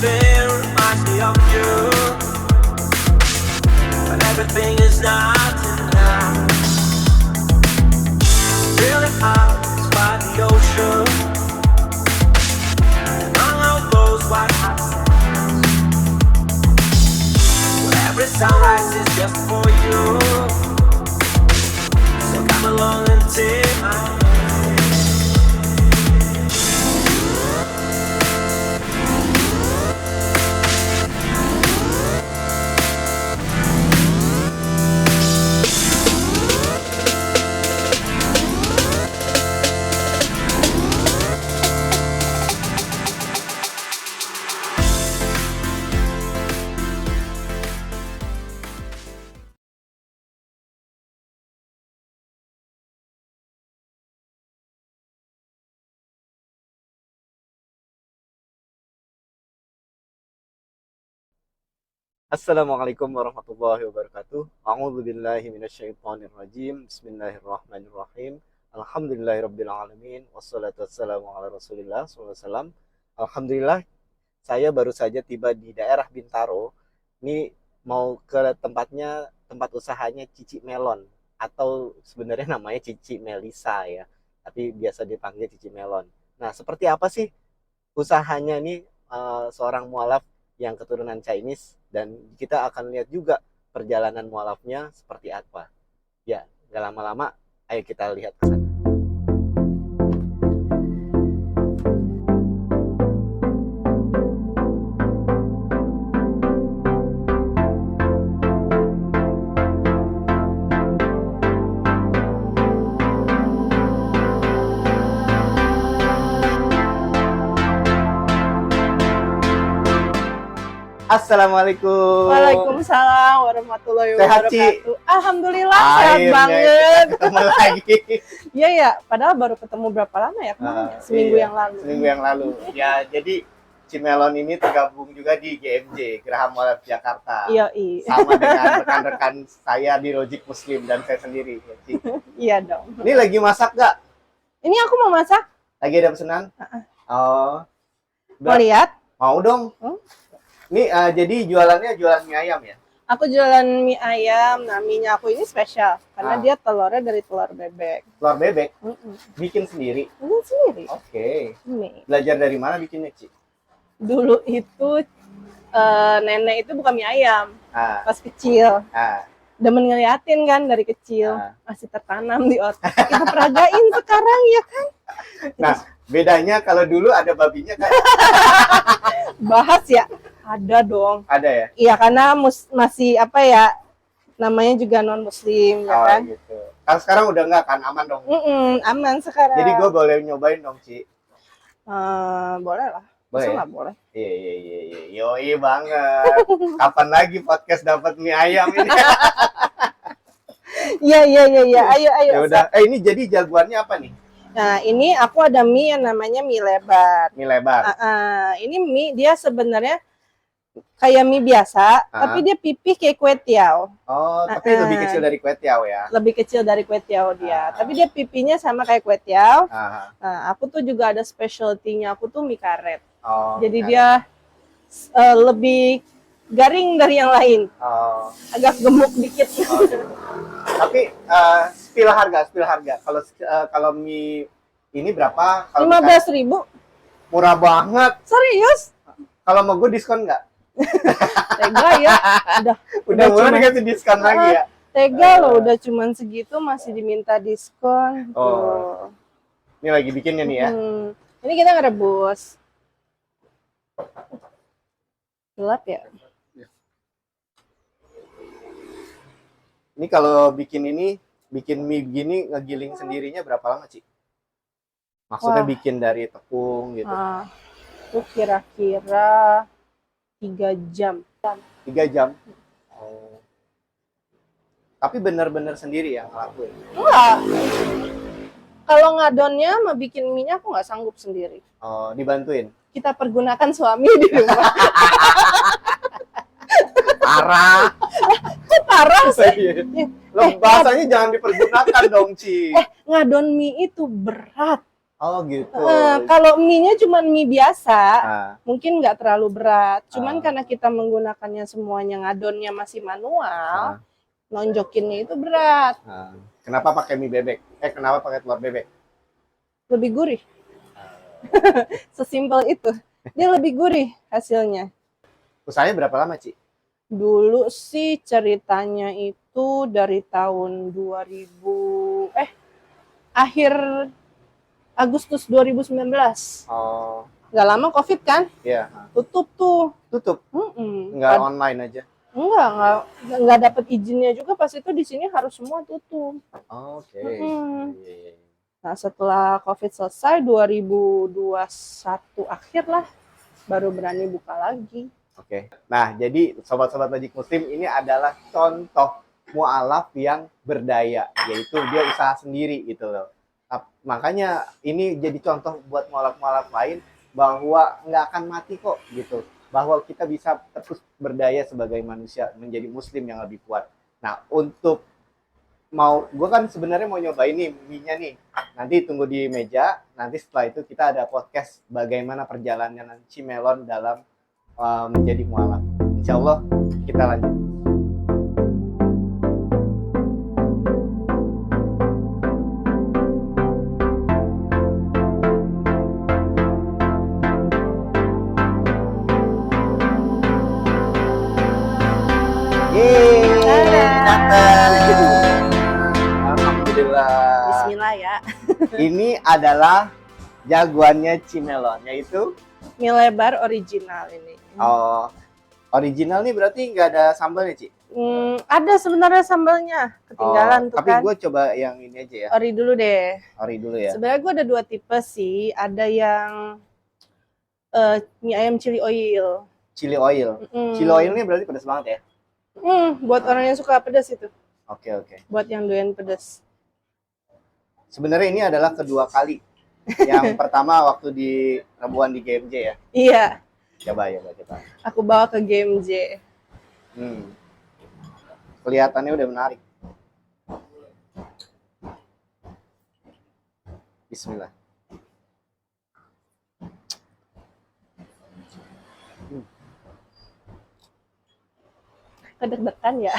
everything reminds me of you, but everything is not enough. Feeling out by the ocean, among all those white hot sands, where every sunrise is just for you. So come along and take my hand. Assalamualaikum warahmatullahi wabarakatuh. A'udzubillahi minasyaitonirrajim. Bismillahirrahmanirrahim. Alhamdulillahirabbil alamin wassalatu wassalamu ala Rasulillah sallallahu alaihi wasallam. Alhamdulillah, saya baru saja tiba di daerah Bintaro. Ini mau ke tempat usahanya Cici Melon, atau sebenarnya namanya Cici Melisa ya. Tapi biasa dipanggil Cici Melon. Nah, seperti apa sih usahanya ini, seorang mualaf yang keturunan Chinese, dan kita akan lihat juga perjalanan mualafnya seperti apa. Ya, gak lama-lama, ayo kita lihat ke sana. Assalamualaikum. Waalaikumsalam warahmatullahi Sehat, Ci? wabarakatuh. Alhamdulillah sehat Akhirnya banget. ketemu lagi. Iya ya, padahal baru ketemu berapa lama ya kemarin? Ya? Seminggu Iya, yang lalu. Seminggu yang lalu. Ya, jadi Cimelon ini tergabung juga di GMJ, Geraham Mualaf Jakarta. Iya, Sama dengan rekan-rekan saya di Rojik Muslim dan saya sendiri. Ya, Ci. iya dong. Ini lagi masak gak? Ini aku mau masak. Lagi ada pesanan? Oh. Mau lihat? Mau dong. Ini jadi jualannya jualan mie ayam ya? Aku jualan mie ayam. Nah, mie-nya aku ini spesial karena dia telurnya dari telur bebek. Telur bebek? Mm-mm. Bikin sendiri? Ini sendiri. Oke. Nih. Belajar dari mana bikinnya, Ci? Dulu itu nenek itu bukan mie ayam Ah, pas kecil. ah, Demen ngeliatin kan dari kecil, Ah. masih tertanam di otak. Kita peragain sekarang ya kan. Nah, bedanya kalau dulu ada babinya kan? Bahas ya, ada dong. Ada ya? Iya karena masih apa ya, namanya juga non muslim ya Oh, kan. gitu. Kalau sekarang udah enggak kan? Aman dong? Aman sekarang. Jadi gue boleh nyobain dong, Ci? boleh lah. Boleh Masa ya? nggak boleh? Iya, iya, iya, iya. Yoi banget. Kapan lagi podcast dapat mie ayam ini? Iya. Ayo. Ya udah. Ini jadi jagoannya apa nih? Nah ini aku ada mie yang namanya mie lebar. Mie lebar. Ini mie dia sebenarnya kayak mie biasa, tapi dia pipih kayak kue tiaw. Oh, tapi lebih kecil dari kue tiaw ya? Lebih kecil dari kue tiaw dia. Tapi dia pipinya sama kayak kue tiaw. Ah. Nah, aku tuh juga ada specialty-nya. Aku tuh mie karet. Oh, Jadi kan. dia lebih garing dari yang lain. Oh. Agak gemuk dikit. Oh, gitu. Tapi spill harga. Kalau mie ini berapa? Kalau 15.000. murah banget. Serius? Kalau mau gue diskon nggak? Tega ya. Udah mulai cuma- dikasih diskon lagi ya? Tega loh, udah cuman segitu masih diminta diskon. Oh. Ini lagi bikinnya nih ya? Ini kita ngerebus. Gelap ya? Ini kalau bikin mie begini ngegiling sendirinya berapa lama, Ci? Maksudnya Wah. bikin dari tepung gitu. Itu kira-kira 3 jam. 3 jam. Oh. Tapi bener-bener sendiri ya ngelakuin. Enggak. Kalau ngadonnya mau bikin mie-nya aku nggak sanggup sendiri. Oh, dibantuin. Kita pergunakan suami di rumah. Parah. Kok parah sih? Loh, bahasanya jangan dipergunakan dong, Ci. Ngadon mie itu berat. Oh gitu. Kalau mie-nya cuma mie biasa, Ah, mungkin nggak terlalu berat. Cuman Ah. karena kita menggunakannya semuanya ngadonnya masih manual, ah, nonjokinnya itu berat, ah. Kenapa pakai mie bebek? Kenapa pakai telur bebek? lebih gurih. Sesimpel itu. Dia lebih gurih hasilnya. Usahanya berapa lama, Ci? Dulu sih ceritanya itu dari tahun 2000, akhir Agustus 2019. Oh, Nggak lama COVID kan? iya. Tutup tuh. Tutup, Mm-mm. nggak online aja. Nggak dapat izinnya juga pas itu di sini harus semua tutup. Oke. Mm-mm. Iya, iya. Nah, setelah COVID selesai 2021 akhir lah baru berani buka lagi. Oke. Nah, jadi sobat-sobat Magic Muslim ini adalah contoh mualaf yang berdaya, yaitu dia usaha sendiri gitu loh. Makanya ini jadi contoh buat mualaf-mualaf lain bahwa nggak akan mati kok gitu. Bahwa kita bisa terus berdaya sebagai manusia, menjadi muslim yang lebih kuat. Nah, untuk gue kan sebenarnya mau nyobain nih mie-nya nih. Nanti tunggu di meja, nanti setelah itu kita ada podcast bagaimana perjalanan Cimelon dalam menjadi mualaf. Insya Allah kita lanjut. Alhamdulillah. Bismillah ya. Ini adalah jagoannya Cimelon, yaitu Mie lebar original ini. original nih berarti nggak ada sambalnya, Ci? Ada sebenarnya sambalnya. Ketinggalan tuh tapi kan. gue coba yang ini aja ya. Ori dulu deh. Ori dulu ya. Sebenarnya gue ada 2 tipe sih. Ada yang mie ayam chili oil. Chili oil. Mm. Chili oil ini berarti pedas banget ya? Buat orang yang suka pedas itu. Oke. Buat yang doyan pedas. Sebenarnya ini adalah kedua kali. Yang pertama waktu di Rebuan di GMJ ya. Iya, Coba. aku bawa ke GMJ. Kelihatannya udah menarik. Bismillah. Kedeg-degan ya.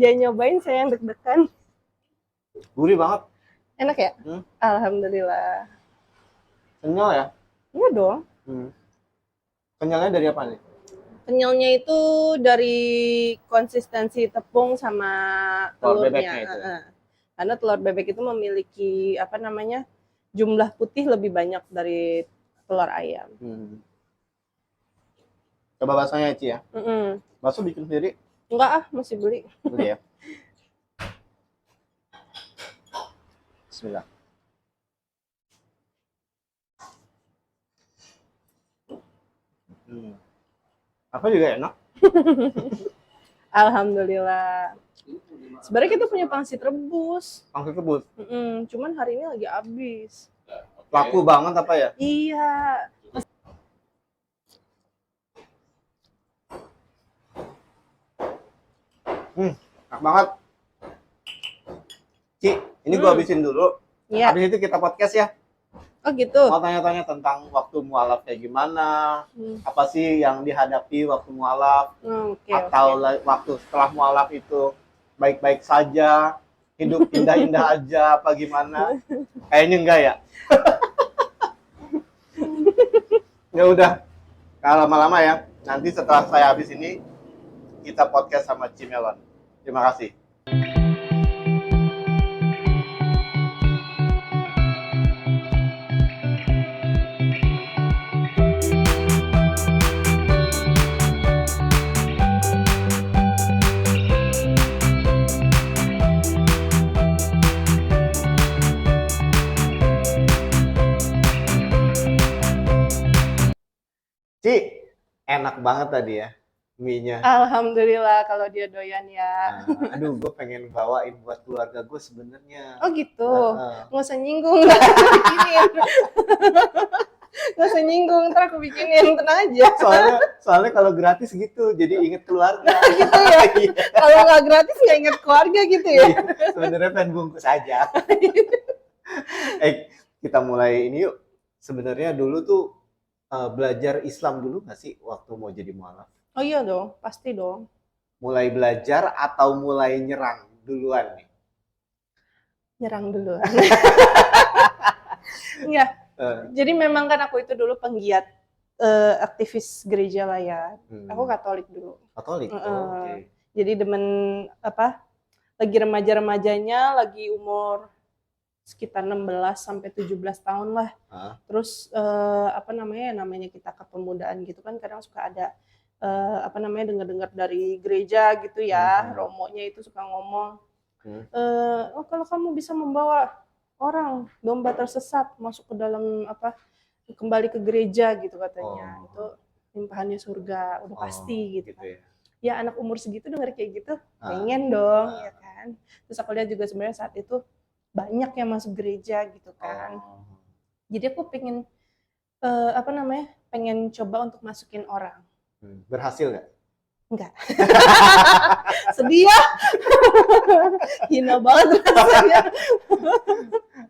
Dia nyobain, saya yang deg-degan. Gurih banget. Enak ya? Alhamdulillah. Kenyal ya? Iya dong. Kenyalnya dari apa nih? Kenyalnya itu dari konsistensi tepung sama Telur telurnya. bebeknya itu. Karena telur bebek itu memiliki jumlah putih lebih banyak dari telur ayam. Coba baksonya, Ci ya. Bakso bikin sendiri? Enggak masih beli. Beli ya. Bismillah. Apa juga enak. Alhamdulillah. Sebenarnya kita punya pangsit rebus. Pangsit rebus. Cuman hari ini lagi habis. Laku banget apa ya? Iya. Enak banget. Ci, ini gua habisin dulu. Iya. Habis itu kita podcast ya. Oh gitu. Mau tanya-tanya tentang waktu mualaf kayak gimana, apa sih yang dihadapi waktu mualaf, Oke. waktu setelah mualaf itu baik-baik saja, hidup indah-indah aja, apa gimana? Kayaknya enggak ya. Ya udah, kalau lama-lama ya. Nanti setelah saya habis ini, kita podcast sama Cimelon. Terima kasih. Ci, enak banget tadi ya mie-nya. Alhamdulillah kalau dia doyan ya. Aduh, gue pengen bawain buat keluarga gue sebenarnya. Oh gitu. Heeh. Nggak usah nyinggung, ntar aku bikinin. Nggak usah nyinggung, ntar aku bikinin, tenang aja. Soalnya kalau gratis gitu, jadi inget keluarga. Gitu ya. Iya. Kalau nggak gratis nggak inget keluarga gitu ya. Sebenarnya pengen bungkus aja. kita mulai ini yuk. Sebenarnya dulu tuh belajar Islam dulu nggak sih waktu mau jadi mualaf? Oh iya dong, pasti dong. Mulai belajar atau mulai nyerang duluan nih? Nyerang dulu. Enggak. Eh, Jadi memang kan aku itu dulu penggiat aktivis gereja lah ya. Aku Katolik dulu. Katolik. Oh, oke. Jadi demen apa? Lagi remaja-remajanya, lagi umur sekitar 16 sampai 17 tahun lah. Terus apa namanya kita kepemudaan gitu kan kadang suka ada apa namanya dengar-dengar dari gereja gitu ya, romonya itu suka ngomong oh kalau kamu bisa membawa orang domba tersesat masuk ke dalam apa kembali ke gereja gitu katanya, itu limpahannya surga udah pasti gitu kan. Ya anak umur segitu denger kayak gitu pengen dong ya kan. Terus aku lihat juga sebenarnya saat itu banyak yang masuk gereja gitu kan. Jadi aku pengen apa namanya pengen coba untuk masukin orang. Berhasil nggak? Enggak. Sedih ya. Hina banget rasanya.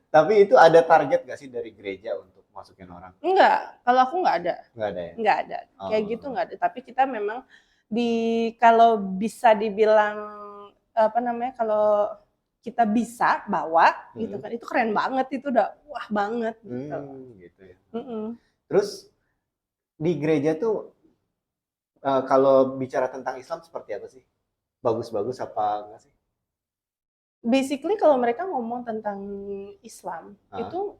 Tapi itu ada target nggak sih dari gereja untuk masukin orang? Enggak, kalau aku nggak ada. Nggak ada ya? Nggak ada. Kayak gitu nggak ada. Tapi kita memang kalau bisa dibilang apa namanya kalau kita bisa bawa gitu kan itu keren banget, itu udah wah banget gitu. Gitu ya. Terus di gereja tuh kalau bicara tentang Islam seperti apa sih? Bagus-bagus apa enggak sih? Basically kalau mereka ngomong tentang Islam itu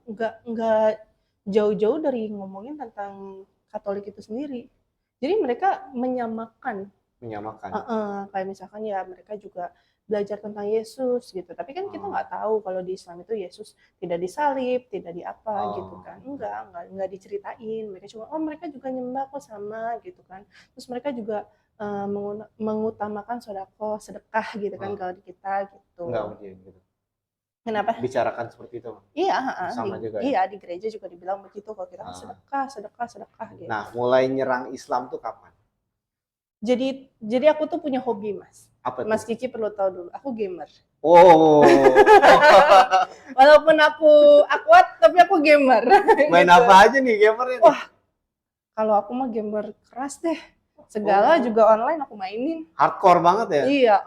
nggak jauh-jauh dari ngomongin tentang Katolik itu sendiri. Jadi mereka menyamakan. Kayak misalkan ya mereka juga belajar tentang Yesus gitu. Tapi kan kita nggak tahu kalau di Islam itu Yesus tidak disalib, tidak diapa gitu kan. Enggak diceritain. Mereka cuma mereka juga nyembah kok sama gitu kan. Terus mereka juga mengutamakan sedekah gitu kan kalau di kita gitu. Enggak gitu. Kenapa? Bicarakan seperti itu. Iya, sama juga. Iya, di gereja juga dibilang begitu kalau kita sedekah gitu. Nah, mulai nyerang Islam tuh kapan? Jadi aku tuh punya hobi, Mas. Apa tuh? Mas Kiki perlu tahu dulu, aku gamer. Oh. Walaupun aku awkward, tapi aku gamer. Main gitu. apa aja nih gamernya? Wah, kalau aku mah gamer keras deh. Segala juga online aku mainin. Hardcore banget ya? Iya.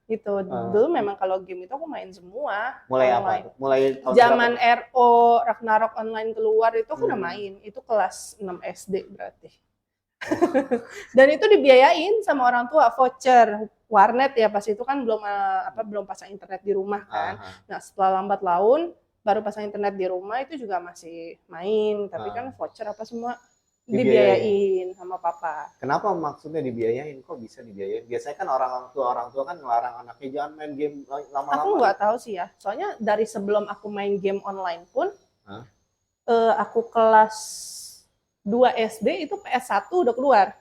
Gitu. Dulu memang kalau game itu aku main semua. Mulai online. apa? Mulai tahun zaman berapa? RO Ragnarok online keluar itu aku udah main. Itu kelas 6 SD berarti. Dan itu dibiayain sama orang tua, voucher warnet ya, pas itu kan belum pasang internet di rumah kan. Nah setelah lambat laun baru pasang internet di rumah, itu juga masih main, tapi kan voucher apa semua dibiayain sama papa. Kenapa maksudnya dibiayain? Kok bisa dibiayain? Biasanya kan orang tua kan ngelarang anaknya jangan main game lama-lama. Aku nggak tahu sih ya, soalnya dari sebelum aku main game online pun aku kelas 2 SD itu PS1 udah keluar.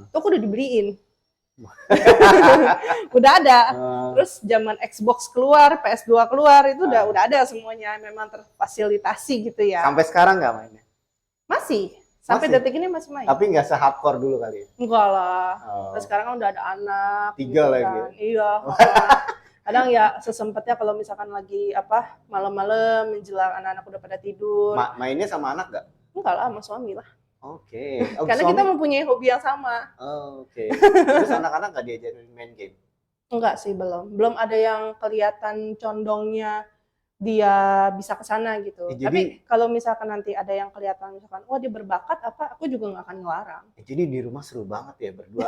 Itu aku udah dibeliin. Udah ada. Terus zaman Xbox keluar, PS2 keluar, itu udah ada semuanya, memang terfasilitasi gitu ya. Sampai sekarang nggak mainnya? Masih. Sampai detik ini masih main. Tapi nggak se-hardcore dulu kali ya? Enggak lah. Terus sekarang kan udah ada anak. 3 gitu lagi. Kan. Iya. Kadang ya sesempatnya kalau misalkan lagi malam-malam menjelang anak-anak udah pada tidur. Mainnya sama anak nggak? Enggak lah, sama suami lah. Oke. Karena kita mempunyai hobi yang sama. Oke. Terus anak-anak nggak diajarin main game? Enggak sih, belum ada yang kelihatan condongnya dia bisa ke sana gitu. Tapi kalau misalkan nanti ada yang kelihatan misalkan wah dia berbakat apa, aku juga nggak akan ngelarang. Jadi di rumah seru banget ya berdua.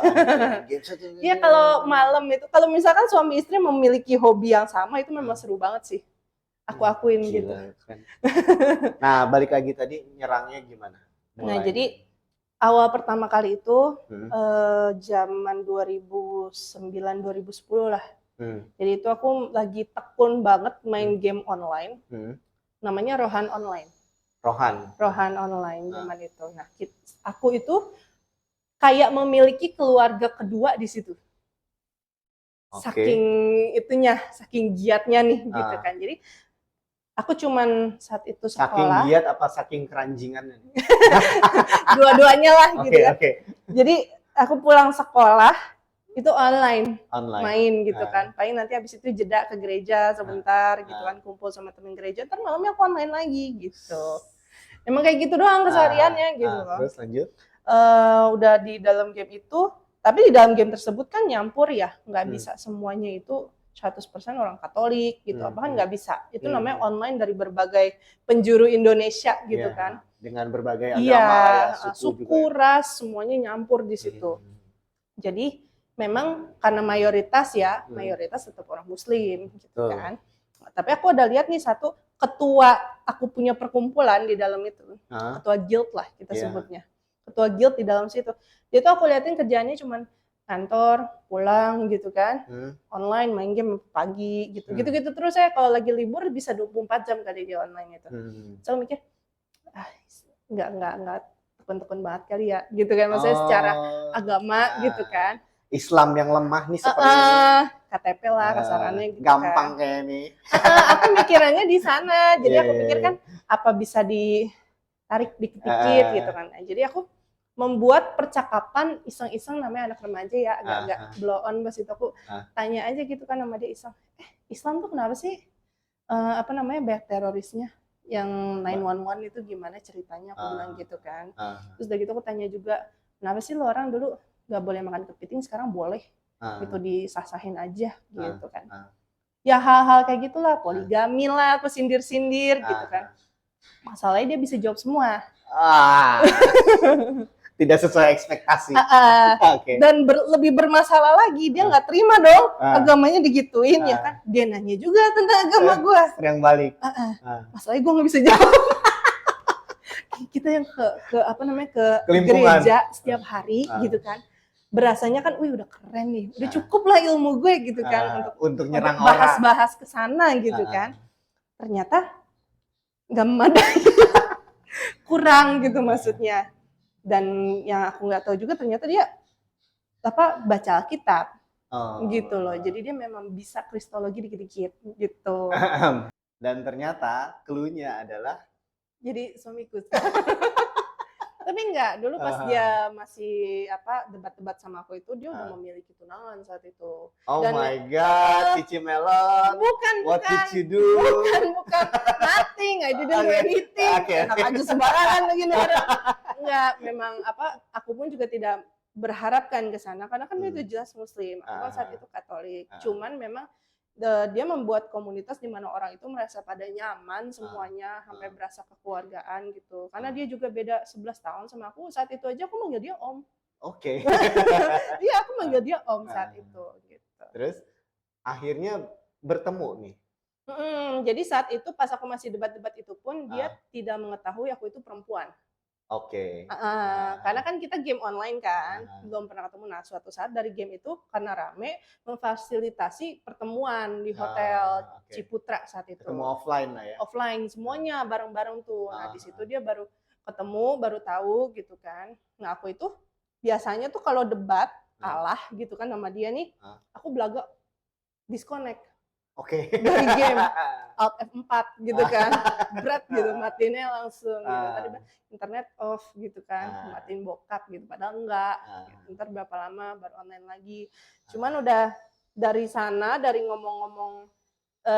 Iya, kalau malam itu kalau misalkan suami istri memiliki hobi yang sama itu memang seru banget sih. Aku akuin gitu. Kan. Nah, balik lagi tadi nyerangnya gimana? Nah, jadi awal pertama kali itu zaman 2009-2010 lah. Jadi itu aku lagi tekun banget main game online. Namanya Rohan Online. Rohan Online zaman itu. Nah, aku itu kayak memiliki keluarga kedua di situ. Saking saking giatnya nih gitu kan. Jadi aku cuman saat itu sekolah. Saking giat apa saking keranjingan? Dua-duanya lah gitu kan. Jadi aku pulang sekolah itu online Online. main gitu Ah. kan. Paling nanti habis itu jeda ke gereja sebentar gitu kan, kumpul sama temen gereja, ntar malamnya aku online lagi gitu. Emang kayak gitu doang kesehariannya gitu loh. Terus lanjut. Udah di dalam game itu, tapi di dalam game tersebut kan nyampur ya, nggak Hmm. bisa semuanya itu 100% orang Katolik gitu, bahkan nggak bisa. Itu namanya online dari berbagai penjuru Indonesia gitu Iya, kan. dengan berbagai agama Iya, lah ya, suku suku, juga. ras, semuanya nyampur di situ. Jadi memang karena mayoritas ya, mayoritas tetap orang Muslim gitu Betul. kan. Tapi aku ada lihat nih satu ketua aku punya perkumpulan di dalam itu, ketua guild lah kita Iya. sebutnya. Ketua guild di dalam situ. Dia tuh aku liatin kerjaannya cuman kantor, pulang gitu kan, online main game pagi gitu. Gitu-gitu terus saya kalau lagi libur bisa 24 jam kali dia online itu. So mikir, nggak tekun-tekun banget kali ya, gitu kan. Maksudnya secara agama gitu kan. Islam yang lemah nih seperti ini. KTP lah kasarannya gitu gampang kan. kayak ini. Aku mikirannya di sana. Jadi aku pikir kan apa bisa ditarik dikit-dikit gitu kan. Jadi aku membuat percakapan iseng-iseng, namanya anak remaja ya, agak-agak blow on pas itu aku tanya aja gitu kan sama dia iseng. Islam tuh kenapa sih banyak terorisnya? Yang 911 itu gimana ceritanya, aku bilang gitu kan. Terus udah gitu aku tanya juga, kenapa sih lo orang dulu nggak boleh makan kepiting, sekarang boleh gitu, disah-sahin aja gitu kan. Ya hal-hal kayak gitulah, poligami lah, aku sindir-sindir gitu kan. Masalahnya dia bisa jawab semua. Tidak sesuai ekspektasi. Dan lebih bermasalah lagi, dia nggak terima dong agamanya digituin ya kan. Dia nanya juga tentang agama gue. Yang balik. Masalahnya gue nggak bisa jawab. Kita yang ke gereja setiap hari gitu kan. Berasanya kan, wih udah keren nih, udah cukup lah ilmu gue gitu kan untuk nyerang bahas-bahas ke sana gitu kan. Ternyata nggak memadai, kurang gitu maksudnya. Dan yang aku nggak tahu juga ternyata dia baca Alkitab gitu loh. Jadi dia memang bisa kristologi dikit-dikit gitu. Dan ternyata clue-nya adalah jadi suamiku. Tapi enggak, dulu pas dia masih debat-debat sama aku itu, dia udah memiliki tunangan saat itu. Oh my god, Cici Melon. Bukan. What did you do? Bukan. Nothing, I didn't do anything. Enak aja sembarangan begini. Enggak, memang aku pun juga tidak berharapkan ke sana karena kan dia udah jelas Muslim. Aku kan saat itu Katolik. Cuman memang dia membuat komunitas di mana orang itu merasa pada nyaman semuanya, sampai berasa kekeluargaan gitu. Karena dia juga beda 11 tahun sama aku. Saat itu aja aku manggil dia Om. Oke. Iya, aku manggil dia Om saat itu gitu. Terus akhirnya bertemu nih. Jadi saat itu pas aku masih debat-debat itu pun dia tidak mengetahui aku itu perempuan. Oke. Karena kan kita game online kan, belum pernah ketemu. Nah, suatu saat dari game itu karena rame memfasilitasi pertemuan di hotel Ciputra saat itu. Ketemu offline lah ya. Offline semuanya bareng-bareng tuh. Nah, di situ dia baru ketemu, baru tahu gitu kan. Nah, aku itu biasanya tuh kalau debat kalah gitu kan sama dia nih, aku belaga disconnect. Oke. Dari game Alt F4 gitu kan, berat gitu, matinnya langsung gitu. Tadi internet off gitu kan, matiin bokap gitu, padahal enggak. Ntar berapa lama baru online lagi. Cuman udah dari sana, dari ngomong-ngomong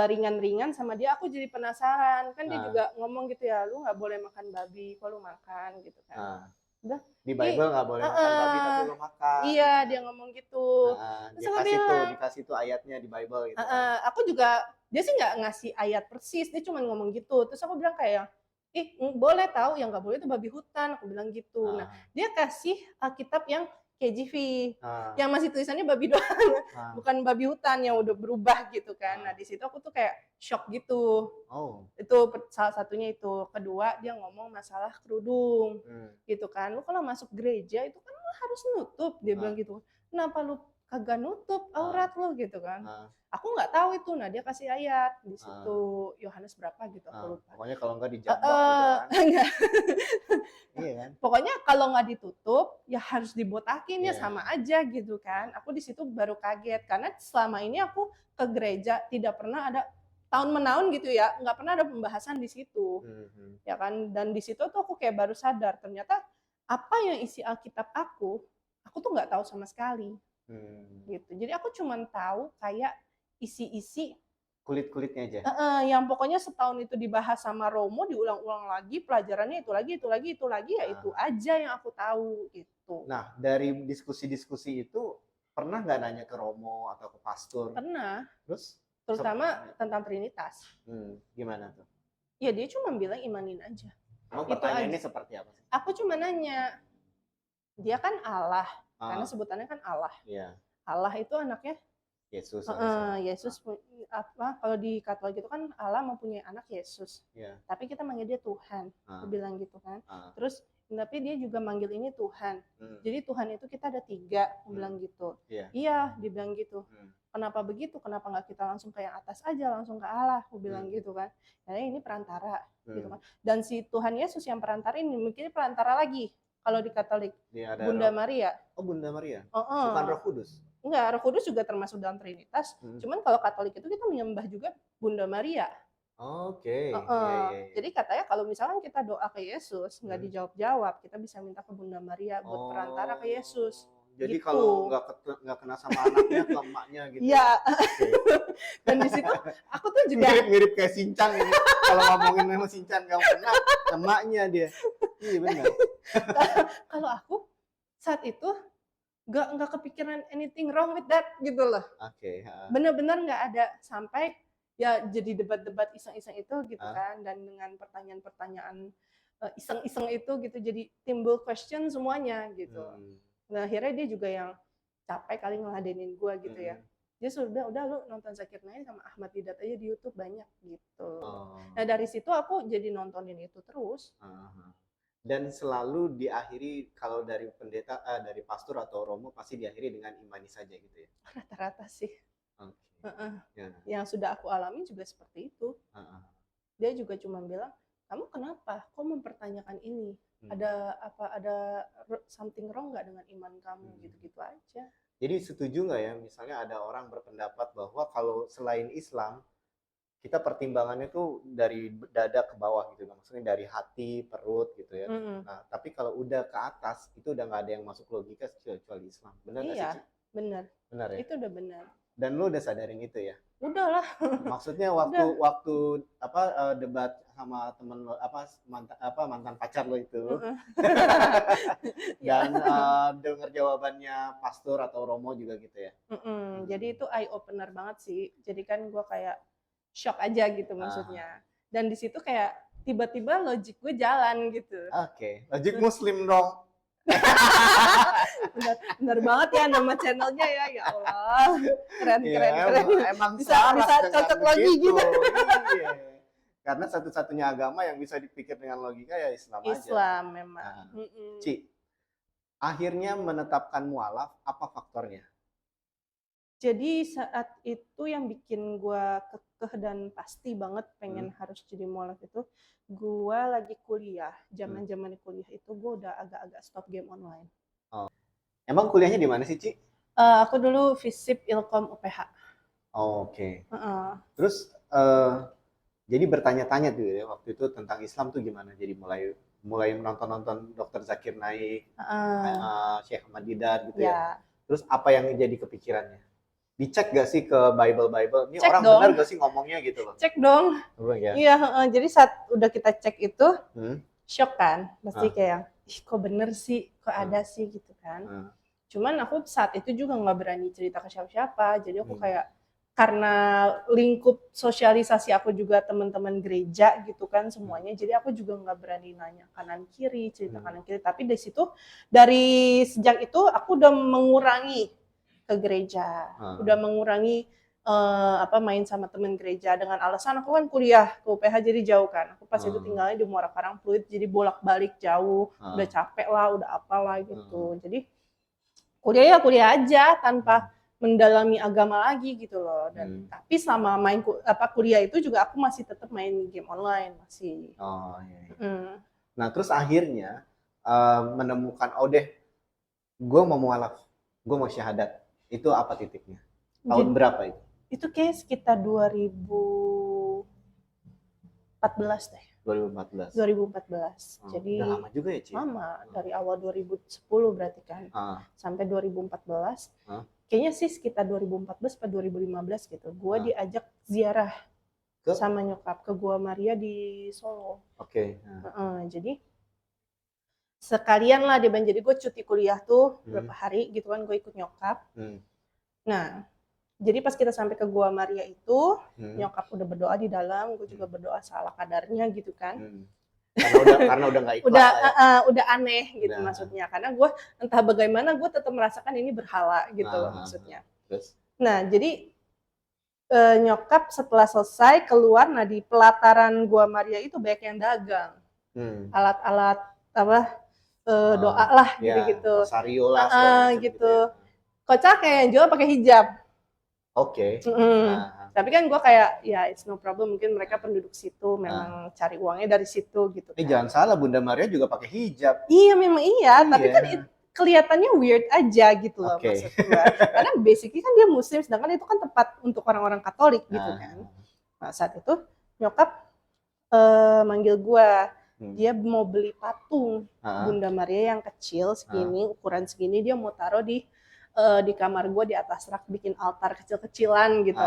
ringan-ringan sama dia, aku jadi penasaran. Kan dia juga ngomong gitu ya, lu nggak boleh makan babi, kok lu makan gitu kan. Udah. Di Bible nggak boleh makan babi tapi lu makan. Iya, dia ngomong gitu. Dikasih tuh ayatnya di Bible gitu. Aku juga, dia sih nggak ngasih ayat persis, dia cuma ngomong gitu. Terus aku bilang kayak, boleh tahu, yang nggak boleh itu babi hutan, aku bilang gitu. Nah, dia kasih Alkitab yang KJV, yang masih tulisannya babi doang, bukan babi hutan yang udah berubah gitu kan. Nah, di situ aku tuh kayak shock gitu. Itu salah satunya itu. Kedua, dia ngomong masalah kerudung gitu kan. Lu kalau masuk gereja itu kan lu harus nutup, dia bilang gitu. Kenapa lu kagak nutup aurat lu gitu kan? Aku nggak tahu itu. Nah, dia kasih ayat di situ, Yohanes berapa gitu, aku lupa. Pokoknya kalau nggak dijambak gitu kan. Iya kan? Pokoknya kalau nggak ditutup ya harus dibotakin, ya sama aja gitu kan. Aku di situ baru kaget karena selama ini aku ke gereja tidak pernah ada tahun menaun gitu ya, nggak pernah ada pembahasan di situ. Ya kan, dan di situ tuh aku kayak baru sadar ternyata apa yang isi Alkitab aku tuh nggak tahu sama sekali. gitu. Jadi aku cuman tahu kayak isi-isi Kulit-kulitnya aja. yang pokoknya setahun itu dibahas sama Romo, diulang-ulang lagi, pelajarannya itu lagi, ya itu aja yang aku tahu gitu. Nah, dari diskusi-diskusi itu pernah nggak nanya ke Romo atau ke pastor? Pernah, Terus terutama tentang Trinitas. gimana tuh? Ya dia cuma bilang imanin aja. Emang Itu pertanyaannya aja. seperti apa sih? Aku cuma nanya, dia kan Allah, karena sebutannya kan Allah. Iya, Allah itu anaknya Yesus. Yesus kalau di Katolik itu kan Allah mempunyai anak Yesus. Iya. Tapi kita manggil dia Tuhan. Aku bilang gitu kan. Terus tapi dia juga manggil ini Tuhan. Jadi Tuhan itu kita ada 3, aku bilang gitu. Iya, dibilang gitu. Kenapa begitu? Kenapa nggak kita langsung ke yang atas aja, langsung ke Allah? Aku bilang gitu kan. Karena ini perantara, gitu kan. Dan si Tuhan Yesus yang perantara ini mungkin perantara lagi. Kalau di Katolik, Bunda Maria. Oh, Bunda Maria. Bukan Roh Kudus. Enggak, Roh Kudus juga termasuk dalam Trinitas. Cuman kalau Katolik itu kita menyembah juga Bunda Maria. Oke. Jadi katanya kalau misalkan kita doa ke Yesus nggak dijawab-jawab, kita bisa minta ke Bunda Maria buat perantara ke Yesus. Jadi gitu. kalau nggak kena sama anaknya, ke emaknya gitu. Iya. Dan di situ aku tuh juga mirip kayak Sinchan ini. Kalau ngomongin sama Sinchan kamu kena, emaknya dia. Iya benar. Kalau aku saat itu nggak kepikiran anything wrong with that gitu loh. Oke. Bener-bener nggak ada, sampai ya jadi debat-debat iseng-iseng itu gitu kan, dan dengan pertanyaan-pertanyaan iseng-iseng itu gitu jadi timbul question semuanya gitu. Nah akhirnya dia juga yang capek kali ngeladenin gue gitu ya. Dia sudah udah lu nonton Zakir Naik sama Ahmad Didat aja di YouTube banyak gitu. Nah dari situ aku jadi nontonin itu terus. Dan selalu diakhiri kalau dari pendeta, dari pastor atau romo pasti diakhiri dengan imani saja gitu ya? Rata-rata sih. Ya. Yang sudah aku alami juga seperti itu. Dia juga cuma bilang, kamu kenapa? Kok mempertanyakan ini? Ada something wrong nggak dengan iman kamu? Gitu-gitu aja. Jadi setuju nggak ya, misalnya ada orang berpendapat bahwa kalau selain Islam, kita pertimbangannya tuh dari dada ke bawah gitu, maksudnya dari hati, perut gitu ya. Nah, tapi kalau udah ke atas itu udah nggak ada yang masuk logika kecuali Islam. Benar nggak sih? Iya, benar. Benar ya. Itu udah benar. Dan lo udah sadarin itu ya? Udah lah. Maksudnya waktu debat sama temen lo mantan pacar lo itu, dan dengar jawabannya pastor atau romo juga gitu ya? Jadi itu eye opener banget sih. Jadi kan gue kayak shock aja gitu maksudnya. Dan di situ kayak tiba-tiba logik gue jalan gitu. Oke. Logik Muslim dong. benar banget ya nama channelnya ya Allah. Keren. Emang bisa cocok lagi gitu. Iya. Karena satu-satunya agama yang bisa dipikir dengan logika ya Islam aja. Islam memang. Ci, akhirnya menetapkan mualaf, apa faktornya? Jadi saat itu yang bikin gue kekeh dan pasti banget pengen harus jadi mualaf itu, gue lagi kuliah, zaman kuliah itu gue udah agak-agak stop game online. Emang kuliahnya di mana sih, Ci? Aku dulu FISIP Ilkom UPH. Oke. Terus jadi bertanya-tanya tuh ya waktu itu tentang Islam tuh gimana? Jadi mulai nonton Dr. Zakir Naik, Syekh Ahmad Didat gitu ya. Terus apa yang jadi kepikirannya? Dicek gak sih ke Bible? Ini cek orang dong. Benar gak sih ngomongnya gitu loh? Cek dong. Iya, jadi saat udah kita cek itu, shock kan? Pasti kayak, ih kok bener sih, kok ada sih gitu kan. Cuman aku saat itu juga gak berani cerita ke siapa-siapa, jadi aku kayak, karena lingkup sosialisasi aku juga teman-teman gereja gitu kan semuanya, jadi aku juga nggak berani nanya kanan kiri, cerita kanan kiri. Tapi dari situ, dari sejak itu aku udah mengurangi ke gereja, udah mengurangi main sama teman gereja dengan alasan aku kan kuliah ke UPH jadi jauh kan. Aku pas itu tinggalnya di Muara Karang Pluit, jadi bolak-balik jauh, udah capek lah, udah apalah gitu. Jadi kuliah aja tanpa mendalami agama lagi gitu loh. Dan tapi selama kuliah itu juga aku masih tetap main game online masih. Nah, terus akhirnya menemukan gue mau mualaf, gue mau syahadat. Itu apa titiknya? Tahun berapa itu? Itu kayak sekitar 2014 deh. 2014. 2014. Oh, Jadi udah lama juga ya, Ci? lama, dari awal 2010 berarti kan. Sampai 2014. Kayaknya sih sekitar 2014 atau 2015 gitu. Gue diajak ziarah sama nyokap ke Gua Maria di Solo. Oke. Jadi sekalian lah dia bilang, jadi gue cuti kuliah tuh berapa hari gitu kan, gue ikut nyokap. Nah, jadi pas kita sampai ke Gua Maria itu, nyokap udah berdoa di dalam, gue juga berdoa salah kadarnya gitu kan. Karena udah nggak ikhlas. Udah aneh gitu maksudnya. Karena gue entah bagaimana gue tetap merasakan ini berhala gitu loh maksudnya. Terus? Nah, jadi nyokap setelah selesai keluar, nah di pelataran Gua Maria itu banyak yang dagang. Alat-alat apa doa lah gitu-gitu. Rosario lah gitu. Kocak kayak yang jual pakai hijab. Oke. Tapi kan gue kayak ya it's no problem, mungkin mereka penduduk situ memang cari uangnya dari situ gitu. Jangan salah, Bunda Maria juga pakai hijab. Iya memang iya. Tapi kan kelihatannya weird aja gitu loh maksud gue. Karena basically kan dia muslim, sedangkan itu kan tempat untuk orang-orang Katolik gitu kan. Nah saat itu nyokap manggil gue, dia mau beli patung Bunda Maria yang kecil segini, ukuran segini, dia mau taruh di kamar gue di atas rak, bikin altar kecil-kecilan gitu.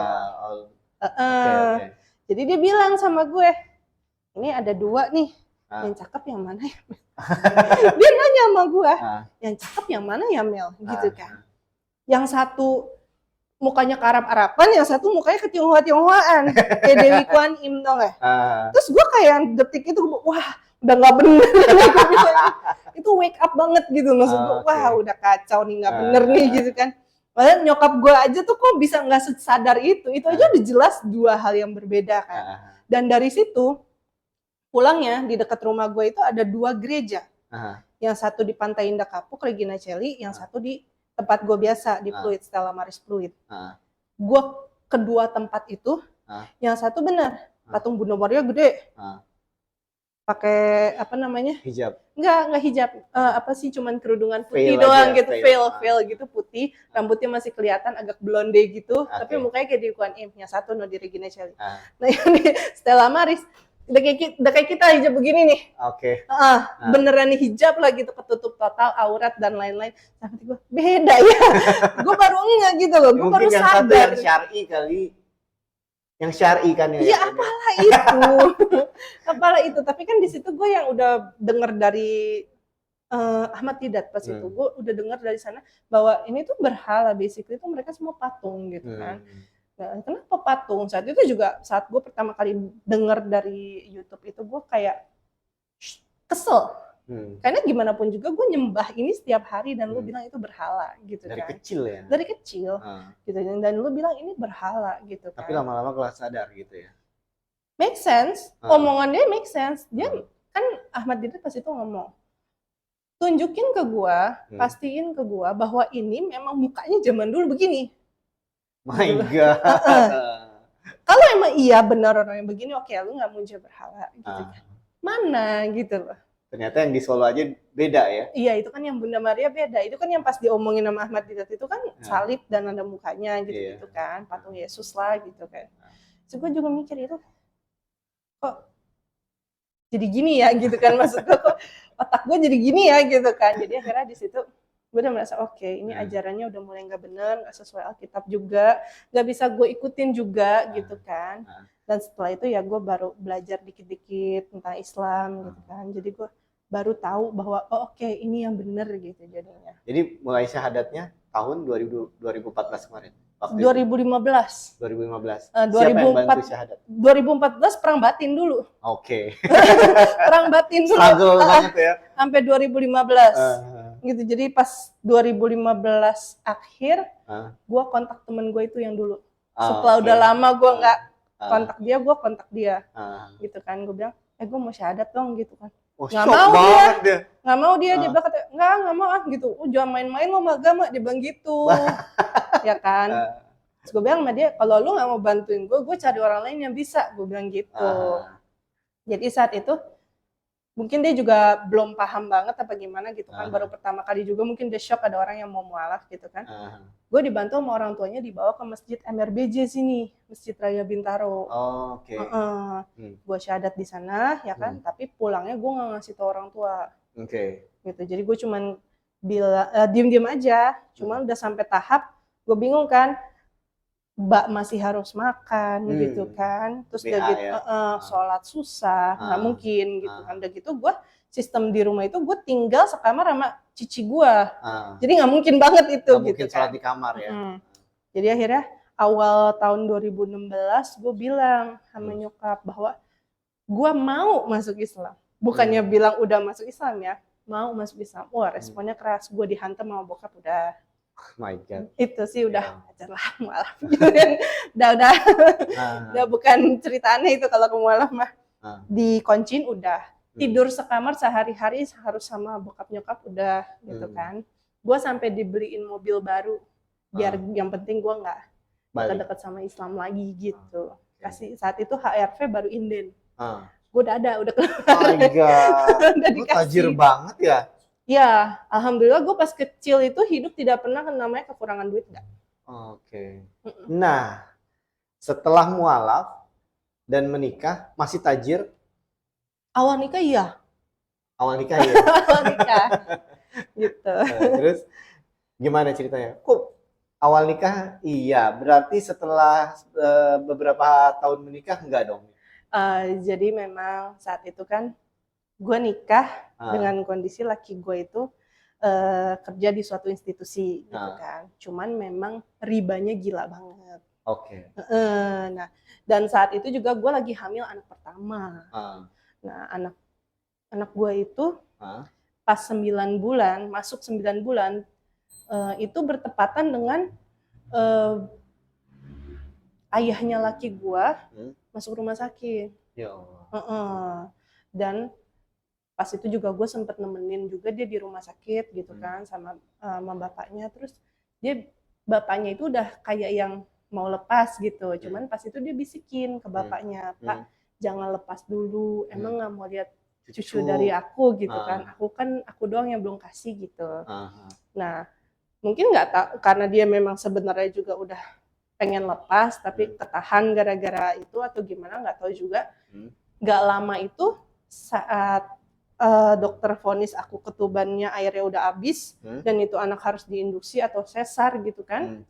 Okay. Jadi dia bilang sama gue, ini ada 2 nih, yang cakep yang mana ya? Dia nanya sama gue, yang cakep yang mana ya Mel? Gitu kan. Yang satu mukanya ke Arab-Araban, yang satu mukanya ke Tionghoa-Tionghoaan, kayak Dewi Kwan Im dong ya. Terus gue kayak detik itu, wah udah nggak bener. Itu wake up banget gitu maksud gue, wah udah kacau nih, nggak bener nih gitu kan. Padahal nyokap gue aja tuh kok bisa nggak sadar itu aja udah jelas 2 hal yang berbeda kan. Dan dari situ pulangnya di dekat rumah gue itu ada 2 gereja, yang satu di Pantai Indah Kapuk Regina Coeli, yang satu di tempat gue biasa di Pluit, Stella Maris Pluit. Gue kedua tempat itu, yang satu benar patung Bunda Maria gede. Pakai apa namanya? Hijab. Enggak hijab. Apa sih, cuman kerudungan putih veil doang aja, gitu, veil gitu putih, rambutnya masih kelihatan agak blonde gitu, tapi mukanya kayak di Kwan Im, yang satu di Regina Coeli. Nah, yang di Stella Maris udah kayak kita hijab begini nih. Beneran hijab lah gitu, ketutup total, aurat dan lain-lain. Tapi gue beda ya. Gue baru enggak gitu loh, gue baru sadar. Yang syar'i kali. Yang syar'i kan ya. Iya, apalah itu. Apalah itu, tapi kan di situ gue yang udah denger dari Ahmad Didat pas itu. Gue udah denger dari sana bahwa ini tuh berhala, basically itu mereka semua patung gitu kan. Nah, kenapa patung? Saat itu juga saat gue pertama kali denger dari YouTube itu, gue kayak kesel. Karena gimana pun juga gue nyembah ini setiap hari dan lu bilang itu berhala gitu dari kan. Dari kecil ya? Dari kecil gitu, dan lu bilang ini berhala gitu kan. Tapi lama-lama kelas sadar gitu ya? Make sense, omongan dia make sense. Dia kan Ahmad Didat pas itu ngomong, tunjukin ke gue, pastiin ke gue bahwa ini memang mukanya zaman dulu begini. My God. Kalau emang iya benar orang yang begini, oke, lu nggak muncul berhala gitu kan. Mana gitu loh. Ternyata yang di Solo aja beda ya? Iya, itu kan yang Bunda Maria beda. Itu kan yang pas diomongin sama Ahmad Didat itu kan salib dan ada mukanya gitu kan, patung Yesus lah gitu kan. Terus gue juga mikir itu kok jadi gini ya gitu kan, maksud gue kok otak gue jadi gini ya gitu kan. Jadi akhirnya di situ gue udah merasa oke, ini ajarannya udah mulai nggak benar, nggak sesuai Alkitab juga, nggak bisa gue ikutin juga gitu kan. Dan setelah itu ya gue baru belajar dikit-dikit tentang Islam gitu kan. Jadi gue baru tahu bahwa oke, ini yang benar gitu jadinya. Jadi mulai syahadatnya tahun 2014 kemarin? 2015. 2015. Siapa yang bantu syahadat? 2014 perang batin dulu. Oke. Perang batin dulu. Struggle banget ya. Sampai 2015. Gitu. Jadi pas 2015 akhir, gue kontak temen gue itu yang dulu. Setelah udah lama gue nggak kontak dia, gue kontak dia. Gitu kan, gue bilang, gue mau syahadat dong gitu kan. Nggak mau dia. Nggak mau dia bilang kata, nggak mau gitu. Jangan main-main lo sama agama, dia bilang gitu. Ya kan. Terus gue bilang sama dia, kalau lu nggak mau bantuin gue cari orang lain yang bisa. Gue bilang gitu. Jadi saat itu mungkin dia juga belum paham banget apa gimana gitu kan, Aha. baru pertama kali juga mungkin dia shock ada orang yang mau mualaf gitu kan. Aha. Gue dibantu sama orang tuanya dibawa ke masjid MRBJ sini, Masjid Raya Bintaro. Oh, oke. Gue syahadat di sana ya kan, tapi pulangnya gue nggak ngasih tau orang tua. Oke. Gitu, jadi gue cuman bilang diem-diem aja, cuman udah sampai tahap gue bingung kan, Mbak masih harus makan gitu kan, terus udah BA gitu ya? sholat susah, nggak mungkin gitu kan. Udah gitu gue sistem di rumah itu gue tinggal sekamar sama cici gue, jadi nggak mungkin banget itu Nggak gitu mungkin sholat kan. di kamar ya? Jadi akhirnya awal tahun 2016 gue bilang sama nyokap bahwa gue mau masuk Islam, bukannya bilang udah masuk Islam ya, mau masuk Islam. Wah, responnya keras, gue dihantam sama bokap udah. My God. Itu sih udah ajar lah mualaf. udah bukan cerita aneh itu kalau ke mualaf mah. Dikuncin udah. Tidur sekamar sehari-hari harus sama bokap nyokap udah gitu kan. Gue sampai dibeliin mobil baru biar yang penting gue nggak dekat-dekat sama Islam lagi gitu. Kasih saat itu HRV baru inden. Gue udah keluar. My God. Udah Lu tajir banget ya? Ya, alhamdulillah gue pas kecil itu hidup tidak pernah namanya kekurangan duit enggak. Oke. Nah, setelah mualaf dan menikah masih tajir? Awal nikah iya. Awal nikah ya. Awal nikah. Gitu. Terus gimana ceritanya? Kok awal nikah iya, berarti setelah beberapa tahun menikah enggak dong? Jadi memang saat itu kan gue nikah dengan kondisi laki gue itu kerja di suatu institusi gitu kan. Cuman memang ribanya gila banget. Oke. Nah, dan saat itu juga gue lagi hamil anak pertama. Nah, anak gue itu pas 9 bulan, masuk 9 bulan, itu bertepatan dengan ayahnya laki gue masuk rumah sakit. Ya Allah. Dan pas itu juga gue sempet nemenin juga dia di rumah sakit gitu kan sama bapaknya. Terus bapaknya itu udah kayak yang mau lepas gitu, cuman pas itu dia bisikin ke bapaknya, Pak jangan lepas dulu, emang nggak mau lihat cucu dari aku gitu kan, aku doang yang belum kasih gitu. Nah mungkin nggak tahu karena dia memang sebenarnya juga udah pengen lepas tapi ketahan gara-gara itu atau gimana nggak tahu juga. Nggak lama itu saat dokter vonis aku ketubannya airnya udah habis dan itu anak harus diinduksi atau sesar gitu kan,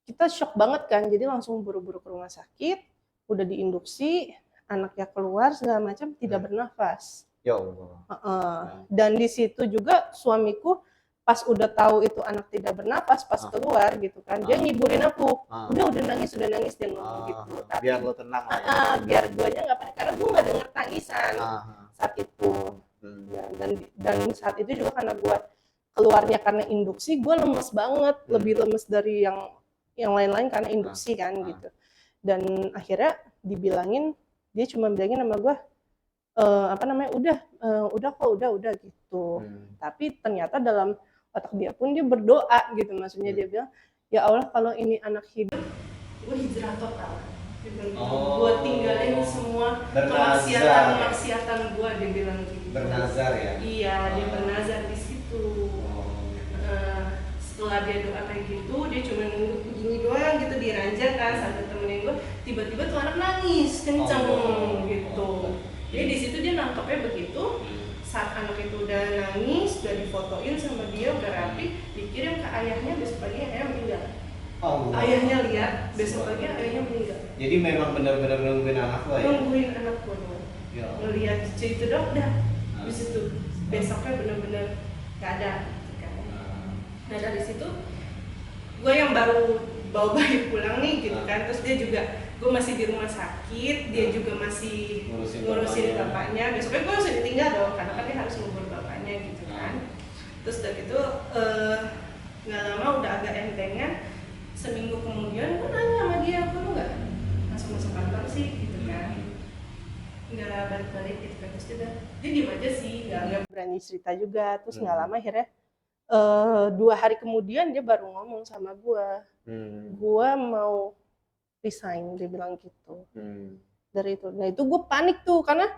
kita shock banget kan, jadi langsung buru-buru ke rumah sakit, udah diinduksi, anaknya keluar segala macam tidak bernafas. Ya Allah. Dan di situ juga suamiku pas udah tahu itu anak tidak bernafas pas keluar gitu kan, dia ngiburin aku, udah nangis dia ngomong gitu. Tapi, biar lo tenang lah ya. Biar guanya nggak panik karena gue nggak denger tangisan saat itu. Dan saat itu juga karena gue keluarnya karena induksi, gue lemes banget, lebih lemes dari yang lain-lain karena induksi kan gitu. Dan akhirnya dia cuma bilangin sama gue, udah gitu. Tapi ternyata dalam otak dia pun dia berdoa gitu, maksudnya dia bilang, ya Allah kalau ini anak hidup, gue hijrah total. Gue tinggalin semua kemaksiatan gue, dia bilang gitu. Bernazar ya? Iya, dia bernazar di situ. Setelah dia doa kayak gitu, dia cuma nunggu begini doang gitu di ranjang kan sambil temenin gue, tiba-tiba tuh anak nangis kenceng gitu. Jadi di situ dia nangkepnya begitu. Saat anak itu udah nangis, udah difotoin sama dia, udah rapi, dikirim ke ayahnya, besok pagi ayahnya meninggal. Ayahnya lihat, besok pagi ayahnya meninggal. Jadi memang benar-benar nungguin anak lo ya? Nungguin anak gue dong. Ngelihat cucu itu dong, dah. Di situ besoknya benar-benar gak ada. Nah dari situ gue yang baru bawa bayi pulang nih gitu kan, terus dia juga, gue masih di rumah sakit, dia juga masih ngurusin bapaknya. Besoknya gue langsung ditinggal dong, karena kan dia harus ngubur bapaknya gitu kan. Terus dari itu nggak lama udah agak entengan, seminggu kemudian gue nanya sama dia, kok lu nggak langsung masuk kantor sih gitu kan, nggak balik-balik gitu kan. Terus dia diem aja sih, nggak berani cerita juga. Terus nggak lama akhirnya 2 hari kemudian dia baru ngomong sama gue, gue mau resign, dia bilang gitu. dari itu. Nah itu gue panik tuh karena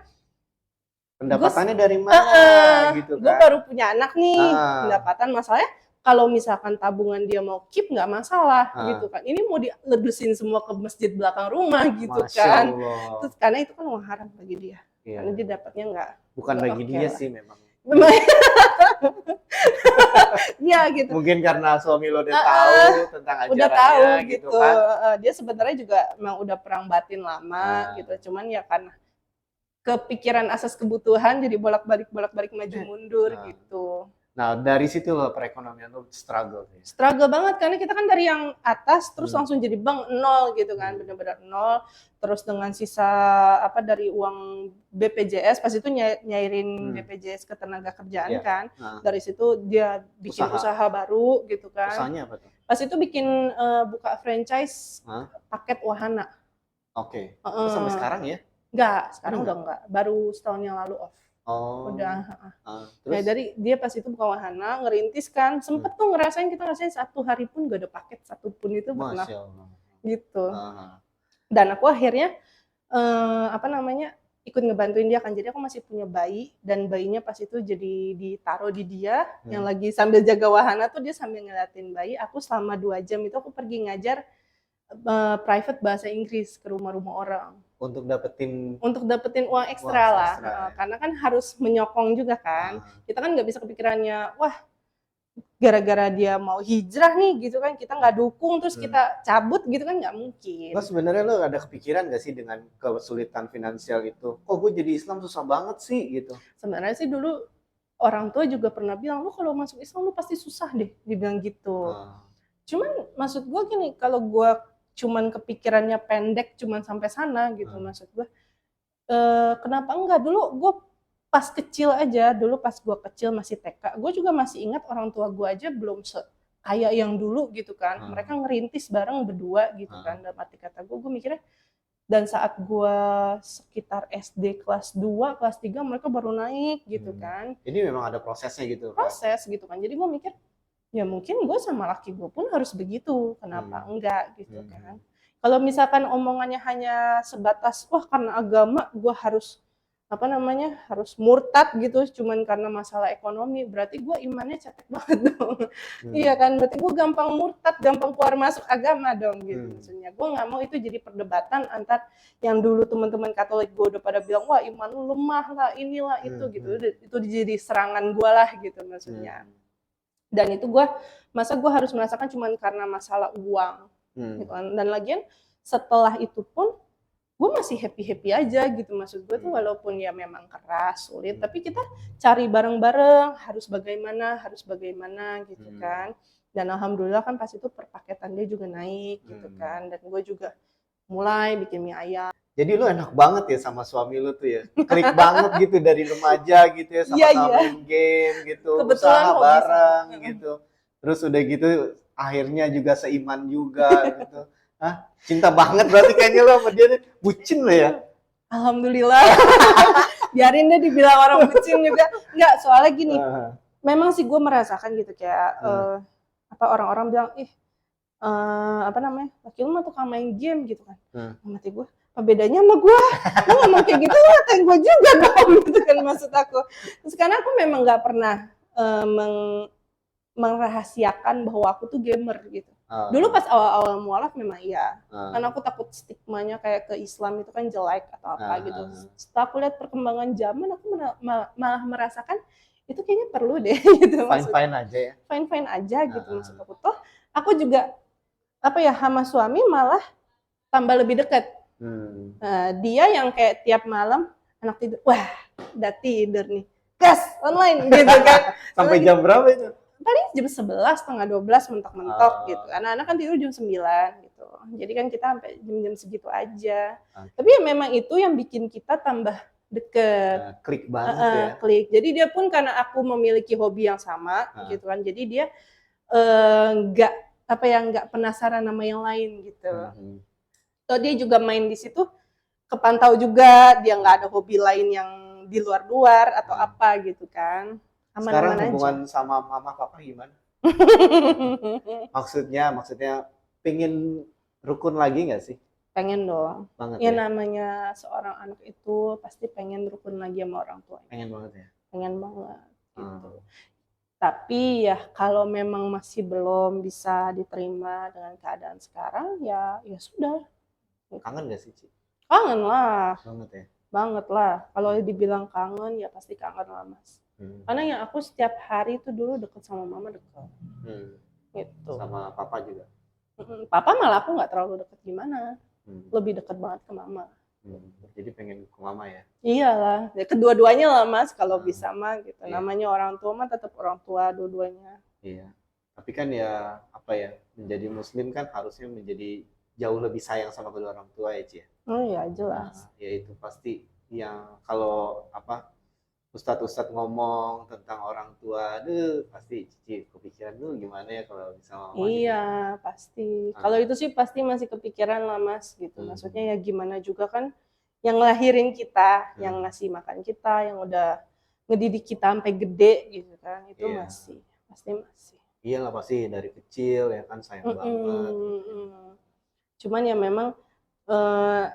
Pendapatannya dari mana gitu gue kan? baru punya anak nih, Ah. pendapatan masalahnya kalau misalkan tabungan dia mau keep nggak masalah gitu kan. Ini mau diledusin semua ke masjid belakang rumah gitu Masya kan. Allah. Terus karena itu kan uang haram bagi dia. Iya. Karena dia dapatnya nggak Bukan nggak bagi oke dia lah. sih memang. Iya gitu. Mungkin karena suami lo udah tahu tentang ajarannya Udah tahu gitu gitu. kan. Dia sebenarnya juga emang udah perang batin lama gitu. Cuman ya karena kepikiran asas kebutuhan jadi bolak-balik maju mundur gitu. Nah, dari situ lo perekonomian lo struggle ya. Struggle banget karena kita kan dari yang atas terus langsung jadi bank nol gitu kan, benar-benar nol. Terus dengan sisa apa dari uang BPJS pas itu nyairin BPJS ke tenaga kerjaan kan. Dari situ dia bikin usaha baru gitu kan. Usahanya apa tuh? Pas itu bikin buka franchise paket wahana. Oke. Sampai sekarang ya? Enggak, sekarang udah enggak. Baru setahun yang lalu off. Oh. Udah. Terus? Ya dari dia pas itu buka wahana, ngerintis kan, sempet tuh kita ngerasain 1 hari pun gak ada paket satupun itu pernah. Masya Allah. Gitu. Dan aku akhirnya ikut ngebantuin dia kan. Jadi aku masih punya bayi dan bayinya pas itu jadi ditaruh di dia yang lagi sambil jaga wahana tuh dia sambil ngeliatin bayi. Aku selama 2 jam itu aku pergi ngajar private bahasa Inggris ke rumah-rumah orang. Untuk dapetin uang ekstra lah. Karena kan harus menyokong juga kan. Kita kan nggak bisa kepikirannya, wah gara-gara dia mau hijrah nih gitu kan, kita nggak dukung terus kita cabut gitu kan, nggak mungkin. Lo sebenarnya lo ada kepikiran nggak sih dengan kesulitan finansial itu? Kok gue jadi Islam susah banget sih gitu? Sebenarnya sih dulu orang tua juga pernah bilang, lo kalau masuk Islam lo pasti susah deh, dibilang gitu. Cuman maksud gue gini, kalau gue cuman kepikirannya pendek cuman sampai sana gitu, maksud gue kenapa enggak. Dulu gue pas kecil aja, dulu pas gue kecil masih TK, gue juga masih ingat orang tua gue aja belum kayak yang dulu gitu kan. Mereka ngerintis bareng berdua gitu kan. Dalam arti kata gue mikirnya, dan saat gue sekitar SD kelas 2, kelas 3 mereka baru naik gitu kan. Jadi memang ada prosesnya gitu. Proses gitu kan. Jadi gue mikir, ya mungkin gue sama laki gue pun harus begitu, kenapa enggak gitu kan. Kalau misalkan omongannya hanya sebatas, wah karena agama gue harus harus murtad gitu cuman karena masalah ekonomi, berarti gue imannya cetek banget dong. Iya kan, berarti gue gampang murtad, gampang keluar masuk agama dong gitu. Maksudnya gue nggak mau itu jadi perdebatan antar yang dulu teman-teman Katolik gue udah pada bilang, wah iman lu lemah lah, inilah itu gitu. Itu jadi serangan gue lah gitu maksudnya. Dan itu masa gue harus merasakan cuman karena masalah uang gitu kan. Dan lagian setelah itu pun gue masih happy aja gitu. Maksud gue tuh walaupun ya memang keras, sulit, tapi kita cari bareng-bareng harus bagaimana gitu kan. Dan alhamdulillah kan pas itu perpaketan dia juga naik gitu kan. Dan gue juga mulai bikin mie ayam. Jadi lu enak banget ya sama suami lu tuh ya, klik banget gitu dari remaja gitu ya, sama-sama main game gitu, kebetulan usaha bareng gitu. Terus udah gitu akhirnya juga seiman juga gitu. Cinta banget berarti kayaknya lo sama dia, bucin lo ya? Alhamdulillah. Biarin deh dibilang orang bucin juga. Enggak, soalnya gini, memang sih gue merasakan gitu kayak orang-orang bilang, laki lu mah tukang main game gitu kan. Mati gue, apa bedanya sama gue? Lu ngomong kayak gitu, lu ngatain gue juga dong gitu kan maksud aku. Terus karena aku memang nggak pernah merahasiakan bahwa aku tuh gamer gitu. Dulu pas awal-awal mualaf memang iya, karena aku takut stigmanya kayak ke Islam itu kan jelek atau apa gitu. Setelah aku lihat perkembangan zaman, aku malah merasakan itu kayaknya perlu deh gitu. Fine aja ya. Fine aja gitu maksud aku tuh. Aku juga sama suami malah tambah lebih dekat. Dia yang kayak tiap malam anak tidur, wah udah tidur nih, gas online gitu kan. Sampai jam berapa itu? Paling jam 11, setengah 12 mentok-mentok gitu. Anak-anak kan tidur jam 9 gitu. Jadi kan kita sampai jam-jam segitu aja. Tapi ya memang itu yang bikin kita tambah deket. Klik banget ya. Klik. Jadi dia pun karena aku memiliki hobi yang sama gitu kan. Jadi dia nggak penasaran sama yang lain gitu. So dia juga main di situ, kepantau juga, dia nggak ada hobi lain yang di luar-luar atau apa gitu kan. Sekarang hubungan sama mama papa gimana? Maksudnya pengen rukun lagi nggak sih? Pengen dong. Banget Ya ya? namanya seorang anak itu pasti pengen rukun lagi sama orang tuanya. Pengen banget ya? Pengen banget gitu. Hmm. Tapi ya kalau memang masih belum bisa diterima dengan keadaan sekarang ya sudah. Kangen gak sih, Ci? Kangen lah, Banget ya? banget lah. Kalau dibilang kangen ya pasti kangen lah Mas. Karena yang aku setiap hari tuh dulu deket sama mama deket. Gitu. Sama papa juga? Papa malah aku nggak terlalu deket gimana. Lebih deket banget ke mama. Jadi pengen ke mama ya? Iyalah, ya kedua-duanya lah Mas kalau bisa mah gitu. Iya. Namanya orang tua mah tetap orang tua dua-duanya. Iya. Tapi kan ya apa ya, menjadi muslim kan harusnya menjadi jauh lebih sayang sama kedua orang tua ya, Ci ya? Oh iya jelas. Ya itu pasti yang kalau apa ustadz-ustadz ngomong tentang orang tua, aduh pasti Cici kepikiran dulu gimana ya kalau bisa mama gitu. Iya, pasti. Kalau itu sih pasti masih kepikiran lah Mas gitu. Maksudnya ya gimana juga kan yang ngelahirin kita, yang ngasih makan kita, yang udah ngedidik kita sampai gede gitu kan. Itu Iya. pasti masih. Iyalah pasti dari kecil ya kan sayang banget. Cuman ya memang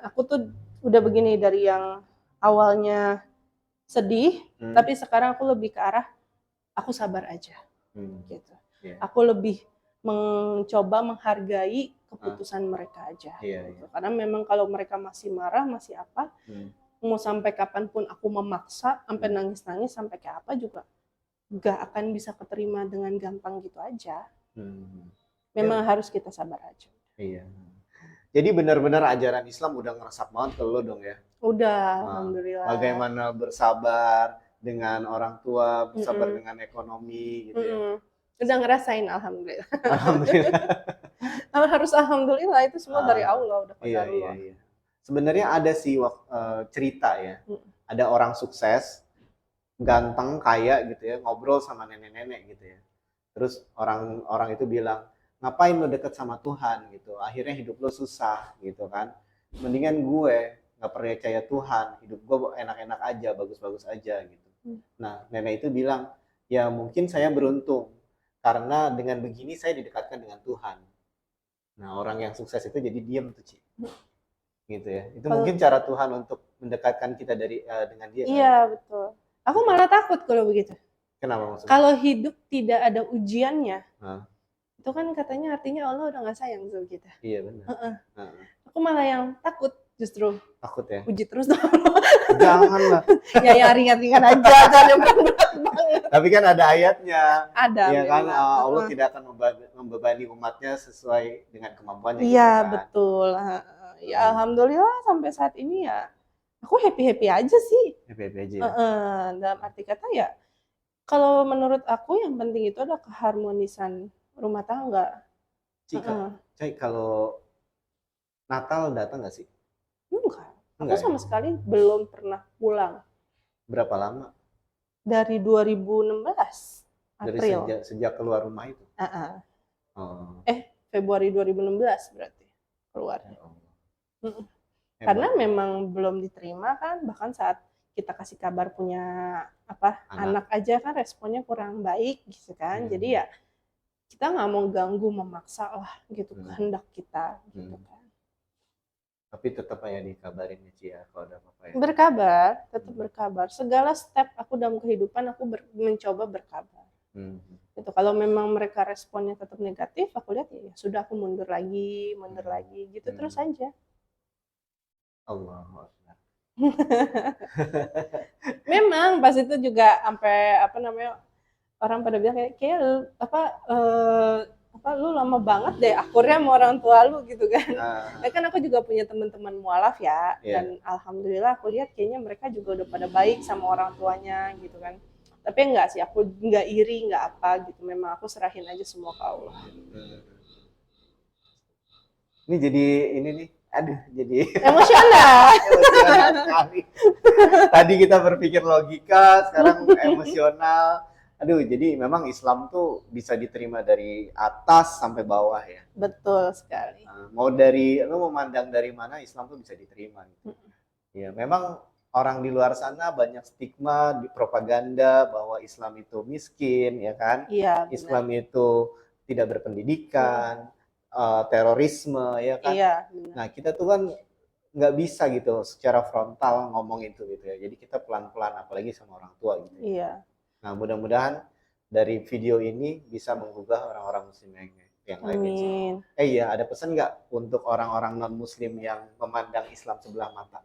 aku tuh udah begini dari yang awalnya sedih, tapi sekarang aku lebih ke arah aku sabar aja, gitu. Yeah. Aku lebih mencoba menghargai keputusan mereka aja. Gitu. Karena memang kalau mereka masih marah, masih apa, mau sampai kapanpun aku memaksa, sampai nangis-nangis, sampai kayak apa juga, gak akan bisa keterima dengan gampang gitu aja. Memang harus kita sabar aja. Iya. Jadi benar-benar ajaran Islam udah ngeresap banget ke lo dong ya? Udah, alhamdulillah. Bagaimana bersabar dengan orang tua, bersabar dengan ekonomi gitu ya? Udah ngerasain alhamdulillah. Alhamdulillah. Harus alhamdulillah itu semua dari Allah, udah qadarullah. Iya. Sebenarnya ada sih cerita ya. Ada orang sukses, ganteng, kaya gitu ya, ngobrol sama nenek-nenek gitu ya. Terus orang itu bilang, ngapain lo deket sama Tuhan gitu, akhirnya hidup lo susah gitu kan, mendingan gue nggak percaya Tuhan, hidup gue enak-enak aja, bagus-bagus aja gitu. Nah nenek itu bilang, ya mungkin saya beruntung karena dengan begini saya didekatkan dengan Tuhan. Nah orang yang sukses itu jadi diam tuh Ci, gitu ya. Itu mungkin cara Tuhan untuk mendekatkan kita dengan dia. Iya kan? Betul. Aku malah takut kalau begitu. Kenapa maksudnya? Kalau hidup tidak ada ujiannya, itu kan katanya artinya Allah udah nggak sayang sama kita. Iya benar. Aku malah yang takut justru. Takut ya? Uji terus dong. Janganlah. Ya yang ringan-ringan aja, jangan berat banget. Tapi kan ada ayatnya. Ada. Ya kan Allah tidak akan membebani umatnya sesuai dengan kemampuannya. Iya gitu kan? Betul. Ya alhamdulillah sampai saat ini ya aku happy aja sih. Happy aja. Dalam arti kata ya. Kalau menurut aku yang penting itu adalah keharmonisan rumah tangga. Cai, kalau Natal datang nggak sih? Enggak. Aku sama sekali belum pernah pulang. Berapa lama? Dari 2016 April. Dari sejak keluar rumah itu? Februari 2016 berarti keluar. Karena memang belum diterima kan, bahkan saat kita kasih kabar punya anak aja kan responnya kurang baik gitu kan. Jadi ya kita nggak mau ganggu, memaksa lah gitu kehendak kita gitu kan. Tapi tetap aja dikabarin ya kalau ada apa-apa ya. Berkabar, tetap berkabar. Segala step aku dalam kehidupan aku mencoba berkabar. Gitu. Kalau memang mereka responnya tetap negatif, aku lihat ya sudah aku mundur lagi gitu terus aja. Allahu Akbar. Memang pas itu juga sampai orang pada bilang kayak lu lama banget deh akurnya sama orang tua lu gitu kan. Kan aku juga punya teman-teman mualaf ya, dan alhamdulillah aku lihat kayaknya mereka juga udah pada baik sama orang tuanya gitu kan. Tapi enggak sih, aku enggak iri, enggak apa gitu. Memang aku serahin aja semua ke Allah. Ini jadi jadi emosional sekali. Tadi kita berpikir logika, sekarang emosional. Jadi memang Islam tuh bisa diterima dari atas sampai bawah ya. Betul sekali. Lu mau mandang dari mana, Islam tuh bisa diterima gitu. Ya, memang orang di luar sana banyak stigma, di propaganda bahwa Islam itu miskin, ya kan? Iya, Islam itu tidak berpendidikan. terorisme ya kan. Iya, benar. Nah, kita tuh kan nggak bisa gitu secara frontal ngomong itu gitu ya. Jadi kita pelan-pelan, apalagi sama orang tua gitu ya. Iya. Nah, mudah-mudahan dari video ini bisa menggugah orang-orang muslim yang lainnya. Amin. Iya, ada pesan nggak untuk orang-orang non-muslim yang memandang Islam sebelah mata?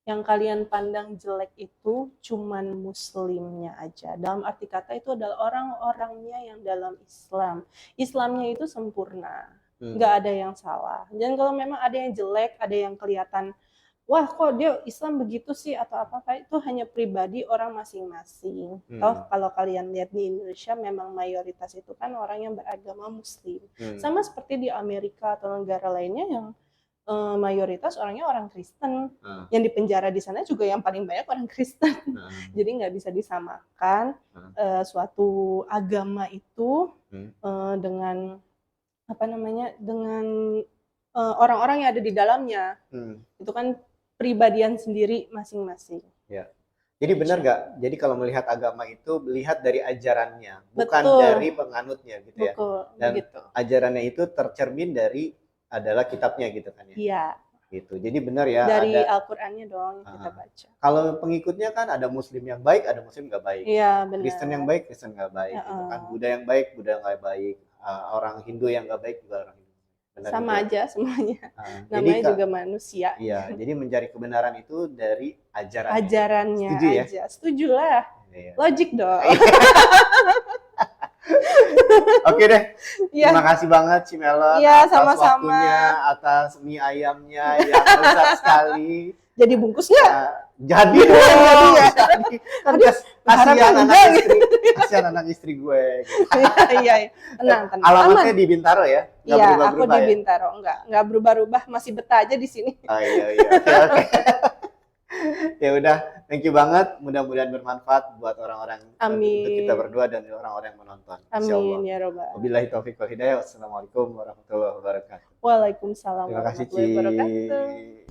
Yang kalian pandang jelek itu cuman muslimnya aja. Dalam arti kata itu adalah orang-orangnya yang dalam Islam. Islamnya itu sempurna. Nggak ada yang salah. Dan kalau memang ada yang jelek, ada yang kelihatan, wah kok dia Islam begitu sih atau apa-apa, itu hanya pribadi orang masing-masing. Toh kalau kalian lihat di Indonesia memang mayoritas itu kan orang yang beragama muslim. Sama seperti di Amerika atau negara lainnya yang mayoritas orangnya orang Kristen. Yang di penjara di sana juga yang paling banyak orang Kristen. Jadi nggak bisa disamakan suatu agama itu dengan apa namanya, dengan orang-orang yang ada di dalamnya. Itu kan pribadian sendiri masing-masing. Ya. Jadi benar nggak? Jadi kalau melihat agama itu lihat dari ajarannya, bukan Betul. dari penganutnya gitu ya. Betul, Dan begitu. ajarannya itu tercermin dari adalah kitabnya gitu kan ya. Iya. Gitu. Jadi benar ya. Dari ada, Al-Qur'annya dong yang kita baca. Kalau pengikutnya kan ada Muslim yang baik, ada Muslim nggak baik. Iya, benar. Kristen yang baik, Kristen nggak baik. Gitu kan. Buddha yang baik, Buddha nggak baik. Orang Hindu yang nggak baik juga orang Hindu. Benar sama gitu ya? aja semuanya. Jadi Namanya juga manusia. Iya, jadi mencari kebenaran itu dari ajarannya. Ajarannya Setuju ya? aja. Setujulah. Iya. Logik dong. Oke deh. Iya. Terima kasih banget Cimelon Iya, atas sama-sama. waktunya, atas mie ayamnya yang lezat sekali. Jadi bungkus nggak? Jadi Jadi dong. ya. Jadi. Kan harapnya kasihan anak enggak istri, kasihan anak istri gue. Gitu. Iya, iya. Tenang, tenang. Alamatnya Aman. di Bintaro ya? Nggak Iya, aku berubah-berubah di ya? Bintaro. Enggak berubah-ubah, masih betah aja di sini. Oh iya, iya. Oke, oke. Ya udah, thank you banget. Mudah-mudahan bermanfaat buat orang-orang, Amin. untuk kita berdua dan orang-orang yang menonton. Insyaallah. Amin ya robbal. Wabillahi taufiq wal hidayah. Wassalamualaikum warahmatullahi wabarakatuh. Waalaikumsalam Terima kasih, warahmatullahi wabarakatuh. Ci.